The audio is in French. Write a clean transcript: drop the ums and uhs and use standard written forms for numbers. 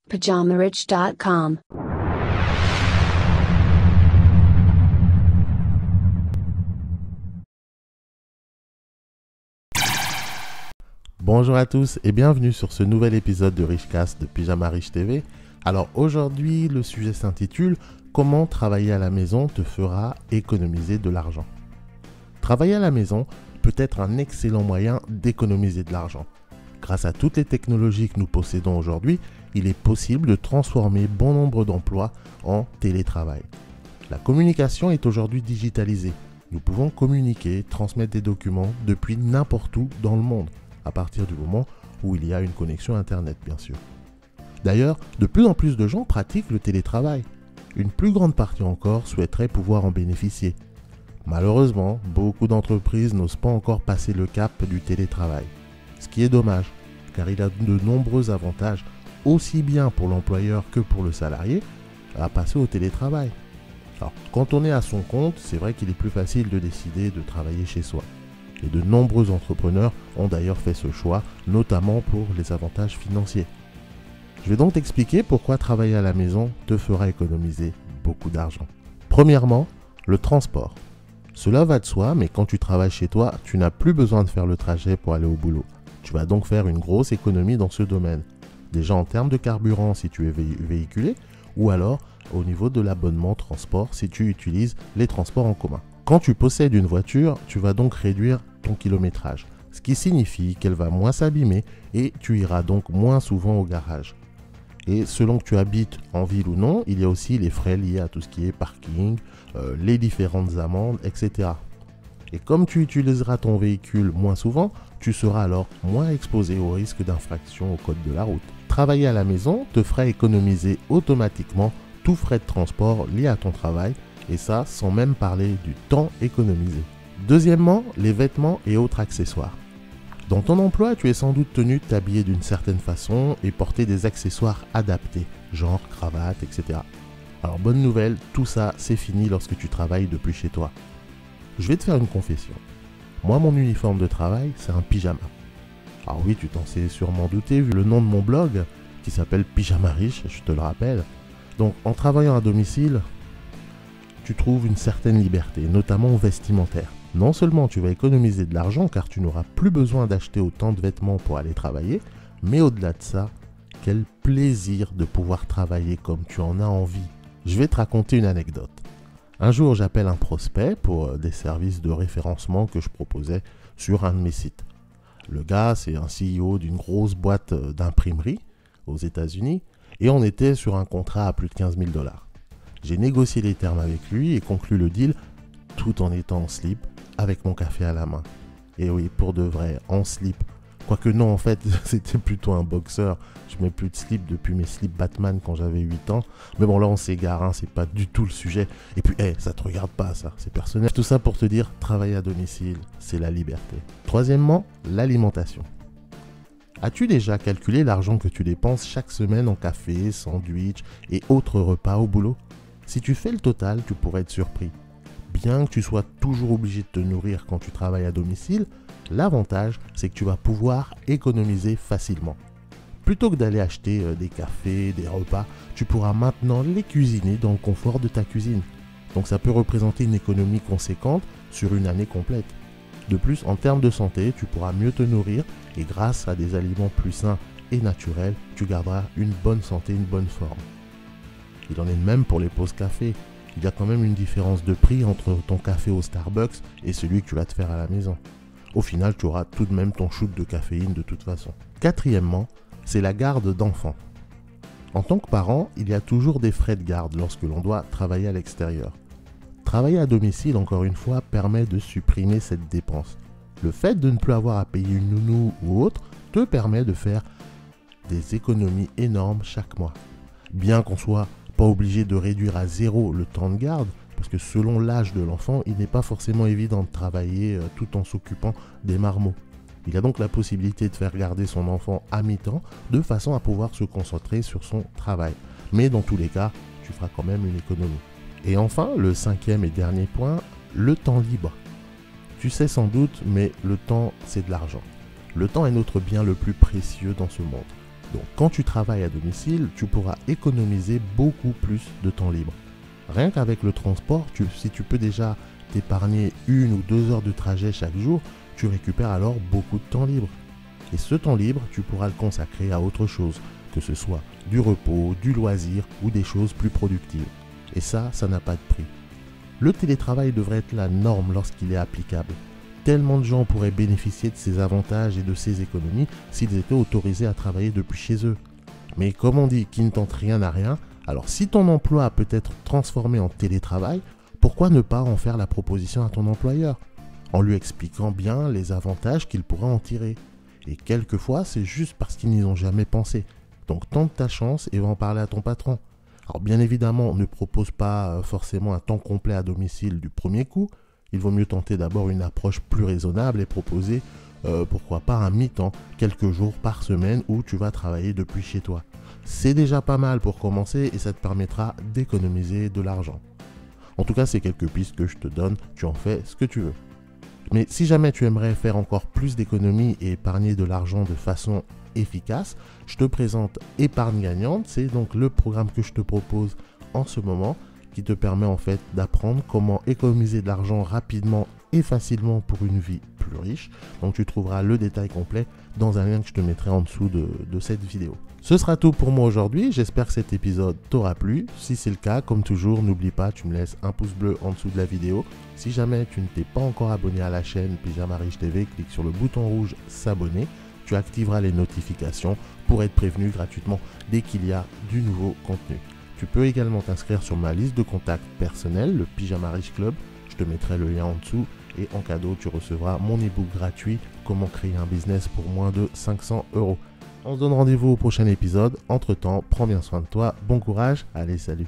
PajamaRich.com. Bonjour à tous et bienvenue sur ce nouvel épisode de Richcast de Pyjama Rich TV. Alors aujourd'hui, le sujet s'intitule « Comment travailler à la maison te fera économiser de l'argent ?» Travailler à la maison peut être un excellent moyen d'économiser de l'argent. Grâce à toutes les technologies que nous possédons aujourd'hui, il est possible de transformer bon nombre d'emplois en télétravail. La communication est aujourd'hui digitalisée. Nous pouvons communiquer, transmettre des documents depuis n'importe où dans le monde, à partir du moment où il y a une connexion Internet, bien sûr. D'ailleurs, de plus en plus de gens pratiquent le télétravail. Une plus grande partie encore souhaiterait pouvoir en bénéficier. Malheureusement, beaucoup d'entreprises n'osent pas encore passer le cap du télétravail. Ce qui est dommage, car il a de nombreux avantages, aussi bien pour l'employeur que pour le salarié, à passer au télétravail. Alors, quand on est à son compte, c'est vrai qu'il est plus facile de décider de travailler chez soi. Et de nombreux entrepreneurs ont d'ailleurs fait ce choix, notamment pour les avantages financiers. Je vais donc t'expliquer pourquoi travailler à la maison te fera économiser beaucoup d'argent. Premièrement, le transport. Cela va de soi, mais quand tu travailles chez toi, tu n'as plus besoin de faire le trajet pour aller au boulot. Tu vas donc faire une grosse économie dans ce domaine. Déjà en termes de carburant si tu es véhiculé, ou alors au niveau de l'abonnement transport si tu utilises les transports en commun. Quand tu possèdes une voiture, tu vas donc réduire ton kilométrage, ce qui signifie qu'elle va moins s'abîmer et tu iras donc moins souvent au garage. Et selon que tu habites en ville ou non, il y a aussi les frais liés à tout ce qui est parking, les différentes amendes, etc. Et comme tu utiliseras ton véhicule moins souvent, tu seras alors moins exposé au risque d'infraction au code de la route. Travailler à la maison te fera économiser automatiquement tout frais de transport lié à ton travail, et ça sans même parler du temps économisé. Deuxièmement, les vêtements et autres accessoires. Dans ton emploi, tu es sans doute tenu de t'habiller d'une certaine façon et porter des accessoires adaptés, genre cravate, etc. Alors bonne nouvelle, tout ça c'est fini lorsque tu travailles depuis chez toi. Je vais te faire une confession. Moi, mon uniforme de travail, c'est un pyjama. Alors oui, tu t'en sais sûrement douté vu le nom de mon blog qui s'appelle Pyjama Rich, je te le rappelle. Donc en travaillant à domicile, tu trouves une certaine liberté, notamment vestimentaire. Non seulement tu vas économiser de l'argent car tu n'auras plus besoin d'acheter autant de vêtements pour aller travailler, mais au-delà de ça, quel plaisir de pouvoir travailler comme tu en as envie. Je vais te raconter une anecdote. Un jour, j'appelle un prospect pour des services de référencement que je proposais sur un de mes sites. Le gars, c'est un CEO d'une grosse boîte d'imprimerie aux États-Unis et on était sur un contrat à plus de 15 000 $. J'ai négocié les termes avec lui et conclu le deal tout en étant en slip avec mon café à la main. Et oui, pour de vrai, en slip. Quoique non, en fait, c'était plutôt un boxeur. Je mets plus de slip depuis mes slips Batman quand j'avais 8 ans. Mais bon, là, on s'égare, hein, c'est pas du tout le sujet. Et puis, ça te regarde pas, ça, c'est personnel. Tout ça pour te dire, travailler à domicile, c'est la liberté. Troisièmement, l'alimentation. As-tu déjà calculé l'argent que tu dépenses chaque semaine en café, sandwich et autres repas au boulot? Si tu fais le total, tu pourrais être surpris. Bien que tu sois toujours obligé de te nourrir quand tu travailles à domicile, l'avantage, c'est que tu vas pouvoir économiser facilement. Plutôt que d'aller acheter des cafés, des repas, tu pourras maintenant les cuisiner dans le confort de ta cuisine. Donc ça peut représenter une économie conséquente sur une année complète. De plus, en termes de santé, tu pourras mieux te nourrir et grâce à des aliments plus sains et naturels, tu garderas une bonne santé, une bonne forme. Il en est de même pour les pauses café. Il y a quand même une différence de prix entre ton café au Starbucks et celui que tu vas te faire à la maison. Au final, tu auras tout de même ton shoot de caféine de toute façon. Quatrièmement, c'est la garde d'enfants. En tant que parent, il y a toujours des frais de garde lorsque l'on doit travailler à l'extérieur. Travailler à domicile, encore une fois, permet de supprimer cette dépense. Le fait de ne plus avoir à payer une nounou ou autre te permet de faire des économies énormes chaque mois. Bien qu'on soit pas obligé de réduire à zéro le temps de garde, parce que selon l'âge de l'enfant, il n'est pas forcément évident de travailler tout en s'occupant des marmots. Il y a donc la possibilité de faire garder son enfant à mi-temps, de façon à pouvoir se concentrer sur son travail. Mais dans tous les cas, tu feras quand même une économie. Et enfin, le cinquième et dernier point, le temps libre. Tu sais sans doute, mais le temps, c'est de l'argent. Le temps est notre bien le plus précieux dans ce monde. Donc quand tu travailles à domicile, tu pourras économiser beaucoup plus de temps libre. Rien qu'avec le transport, si tu peux déjà t'épargner 1 ou 2 heures de trajet chaque jour, tu récupères alors beaucoup de temps libre. Et ce temps libre, tu pourras le consacrer à autre chose, que ce soit du repos, du loisir ou des choses plus productives. Et ça n'a pas de prix. Le télétravail devrait être la norme lorsqu'il est applicable. Tellement de gens pourraient bénéficier de ces avantages et de ces économies s'ils étaient autorisés à travailler depuis chez eux. Mais comme on dit, qui ne tente rien n'a rien, alors si ton emploi peut être transformé en télétravail, pourquoi ne pas en faire la proposition à ton employeur, en lui expliquant bien les avantages qu'il pourra en tirer. Et quelquefois, c'est juste parce qu'ils n'y ont jamais pensé. Donc tente ta chance et va en parler à ton patron. Alors bien évidemment, ne propose pas forcément un temps complet à domicile du premier coup. Il vaut mieux tenter d'abord une approche plus raisonnable et proposer, pourquoi pas un mi-temps, quelques jours par semaine où tu vas travailler depuis chez toi. C'est déjà pas mal pour commencer et ça te permettra d'économiser de l'argent. En tout cas, c'est quelques pistes que je te donne, tu en fais ce que tu veux. Mais si jamais tu aimerais faire encore plus d'économies et épargner de l'argent de façon efficace, je te présente Épargne Gagnante. C'est donc le programme que je te propose en ce moment qui te permet en fait d'apprendre comment économiser de l'argent rapidement et facilement pour une vie plus riche. Donc tu trouveras le détail complet dans un lien que je te mettrai en dessous de cette vidéo. Ce sera tout pour moi aujourd'hui, j'espère que cet épisode t'aura plu. Si c'est le cas, comme toujours, n'oublie pas, tu me laisses un pouce bleu en dessous de la vidéo. Si jamais tu ne t'es pas encore abonné à la chaîne Pyjama Riche TV, clique sur le bouton rouge s'abonner. Tu activeras les notifications pour être prévenu gratuitement dès qu'il y a du nouveau contenu. Tu peux également t'inscrire sur ma liste de contacts personnels, le Pyjama Riche Club. Je te mettrai le lien en dessous et en cadeau, tu recevras mon e-book gratuit « Comment créer un business pour moins de 500 €. On se donne rendez-vous au prochain épisode. Entre-temps, prends bien soin de toi. Bon courage. Allez, salut.